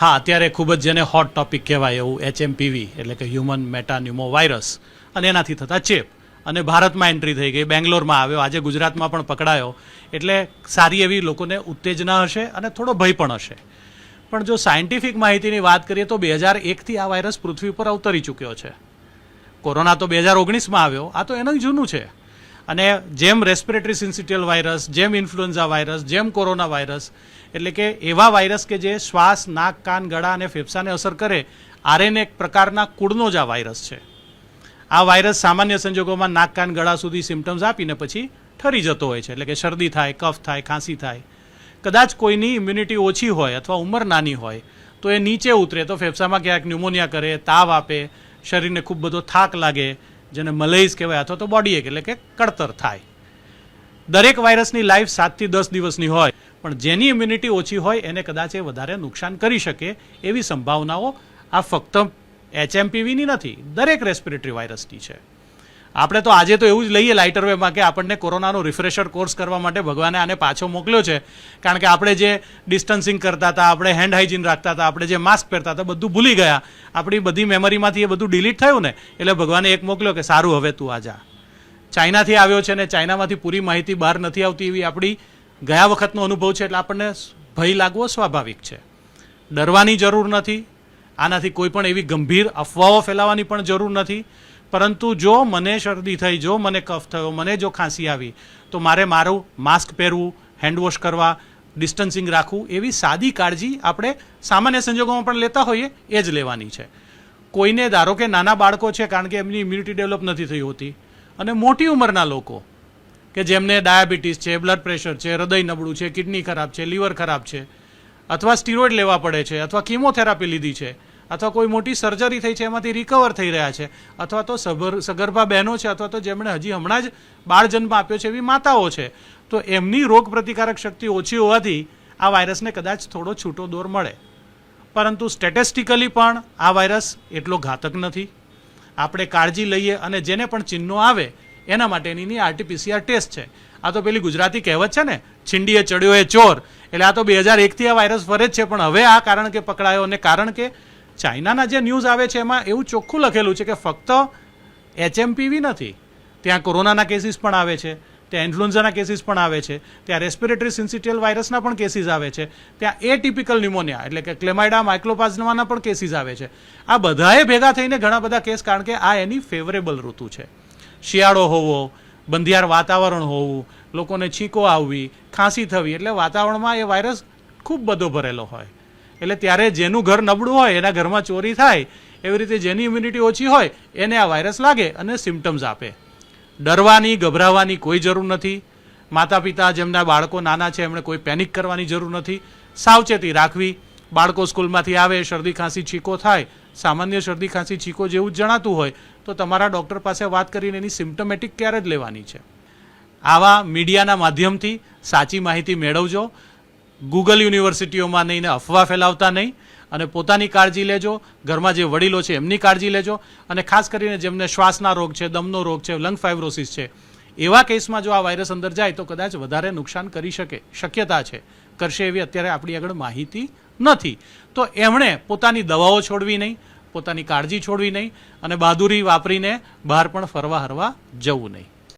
હા, અત્યારે ખૂબ જ જેને હોટ ટોપિક કહેવાય એવું HMPV એટલે કે હ્યુમન મેટાન્યુમો વાયરસ અને એનાથી થતા ચેપ અને ભારતમાં એન્ટ્રી થઈ ગઈ, બેંગ્લોરમાં આવ્યો, આજે ગુજરાતમાં પણ પકડાયો. એટલે સારી એવી લોકોને ઉત્તેજના હશે અને થોડો ભય પણ હશે. પણ જો સાયન્ટિફિક માહિતીની વાત કરીએ તો 2001થી આ વાયરસ પૃથ્વી પર અવતરી ચૂક્યો છે. કોરોના તો 2019માં આવ્યો, આ તો એનું જૂનું છે. અને જેમ રેસ્પિરેટરી સિન્સિટિયલ વાયરસ, જેમ ઇન્ફ્લુએન્ઝા વાયરસ, જેમ કોરોના વાયરસ, એટલે કે એવા વાયરસ કે જે શ્વાસ, નાક, કાન, ગળા અને ફેફસાને અસર કરે, RNA પ્રકારના કુળનો જ આ વાયરસ છે. આ વાયરસ સામાન્ય સંજોગોમાં નાક, કાન, ગળા સુધી સિમ્ટમ્સ આપીને પછી ઠરી જતો હોય છે. એટલે કે શરદી થાય, કફ થાય, ખાંસી થાય. કદાચ કોઈની ઇમ્યુનિટી ઓછી હોય અથવા ઉંમર નાની હોય તો એ નીચે ઉતરે તો ફેફસામાં ક્યાંક ન્યુમોનિયા કરે, તાવ આપે, શરીરને ખૂબ બધો થાક લાગે, જેને મલેરિયા કહેવાય, અથવા તો બોડી એક એટલે કે કળતર થાય. દરેક વાયરસની લાઈફ 7 થી 10 દિવસની હોય, પણ જેની ઇમ્યુનિટી ઓછી હોય એને કદાચ એ વધારે નુકસાન કરી શકે એવી સંભાવનાઓ આ ફક્ત HMPVની નથી, દરેક રેસ્પિરેટરી વાયરસની છે. આપણે તો આજે તો એવું જ લઈએ લાઇટર વેમાં કે આપણને કોરોનાનો રિફ્રેશર કોર્સ કરવા માટે ભગવાને આને પાછો મોકલ્યો છે, કારણ કે આપણે જે ડિસ્ટન્સિંગ કરતા હતા, આપણે હેન્ડ હાઇજીન રાખતા હતા, આપણે જે માસ્ક પહેરતા હતા, બધું ભૂલી ગયા. આપણી બધી મેમરીમાંથી એ બધું ડિલીટ થયું ને, એટલે ભગવાને એક મોકલ્યો કે સારું હવે તું આ જા. ચાઇનાથી આવ્યો છે ને ચાઇનામાંથી પૂરી માહિતી બહાર નથી આવતી એવી આપણી ગયા વખતનો અનુભવ છે, એટલે આપણને ભય લાગવો સ્વાભાવિક છે. ડરવાની જરૂર નથી, આનાથી કોઈ પણ એવી ગંભીર અફવાઓ ફેલાવવાની પણ જરૂર નથી. પરંતુ જો મને શરદી થઈ, જો મને કફ થયો, મને જો ખાંસી આવી, તો મારે મારું માસ્ક પહેરવું, હેન્ડવોશ કરવા, ડિસ્ટન્સિંગ રાખવું, એવી સાદી કાળજી આપણે સામાન્ય સંજોગોમાં પણ લેતા હોઈએ એ જ લેવાની છે. કોઈને ધારો કે નાના બાળકો છે, કારણ કે એમની ઇમ્યુનિટી ડેવલપ નથી થઈ હોતી, અને મોટી ઉંમરના લોકો કે જેમને ડાયાબિટીસ છે, બ્લડ પ્રેશર છે, હૃદય નબળું છે, કિડની ખરાબ છે, લીવર ખરાબ છે, અથવા સ્ટીરોઇડ લેવા પડે છે, અથવા કીમોથેરાપી લીધી છે, અથવા કોઈ મોટી સર્જરી થઈ છે એમાંથી રિકવર થઈ રહ્યા છે, અથવા તો સગર્ભા બહેનો છે, અથવા તો જેમણે હજી હમણાં જ બાળ જન્મ આપ્યો છે એવી માતાઓ છે, તો એમની રોગ પ્રતિકારક શક્તિ ઓછી હોવાથી આ વાયરસને કદાચ થોડો છૂટો દોર મળે. પરંતુ સ્ટેટિસ્ટિકલી પણ આ વાયરસ એટલો ઘાતક નથી. આપણે કાળજી લઈએ અને જેને પણ ચિહ્નો આવે એના માટેની RT-PCR ટેસ્ટ છે. આ તો પેલી ગુજરાતી કહેવત છે ને, છીંડીએ ચડ્યો એ ચોર. એટલે આ તો 2001થી આ વાયરસ ફરે જ છે, પણ હવે આ કારણ કે પકડાયો, અને કારણ કે ચાઇનાના જે ન્યૂઝ આવે છે એમાં એવું ચોખ્ખું લખેલું છે કે ફક્ત HMPV નથી, ત્યાં કોરોનાના કેસીસ પણ આવે છે, ત્યાં ઇન્ફ્લુએન્ઝાના કેસીસ પણ આવે છે, ત્યાં રેસ્પિરેટરી સિન્સિટિયલ વાયરસના પણ કેસીસ આવે છે, ત્યાં એટિપિકલ ન્યુમોનિયા એટલે કે ક્લેમાઇડા માઇક્લોપ્લાઝમાના પણ કેસીસ આવે છે. આ બધાએ ભેગા થઈને ઘણા બધા કેસ, કારણ કે આ એની ફેવરેબલ ઋતુ છે. શિયાળો હોવો, બંધિયાર વાતાવરણ હોવું, લોકોને છીંકો આવવી, ખાંસી થવી, એટલે વાતાવરણમાં એ વાયરસ ખૂબ બધો ભરેલો હોય. એટલે ત્યારે જેનું ઘર નબળું હોય એના ઘરમાં ચોરી થાય, એવી રીતે જેની ઇમ્યુનિટી ઓછી હોય એને આ વાયરસ લાગે અને સિમ્ટમ્સ આપે. ડરવાની, ગભરાવાની કોઈ જરૂર નથી. માતા પિતા જેમના બાળકો નાના છે એમણે કોઈ પેનિક કરવાની જરૂર નથી. સાવચેતી રાખવી. બાળકો સ્કૂલમાંથી આવે, શરદી ખાંસી છીકો થાય, સામાન્ય શરદી ખાંસી છીકો જેવું જ જણાતું હોય તો તમારા ડૉક્ટર પાસે વાત કરીને એની સિમ્ટમેટિક કેર જ લેવાની છે. આવા મીડિયાના માધ્યમથી સાચી માહિતી મેળવજો. ગૂગલ યુનિવર્સિટીઓમાં નહીં ને અફવા ફેલાવતા નહીં, અને પોતાની કાળજી લેજો. ઘરમાં જે વડીલો છે એમની કાળજી લેજો, અને ખાસ કરીને જેમને શ્વાસના રોગ છે, દમનો રોગ છે, લંગ ફાઇબ્રોસિસ છે, એવા કેસમાં જો આ વાયરસ અંદર જાય તો કદાચ વધારે નુકસાન કરી શકે, શક્યતા છે. કરશે એવી અત્યારે આપણી આગળ માહિતી નથી. તો એમણે પોતાની દવાઓ છોડવી નહીં, પોતાની કાળજી છોડવી નહીં, અને બહાદુરી વાપરીને બહાર પણ ફરવા હરવા જવું નહીં.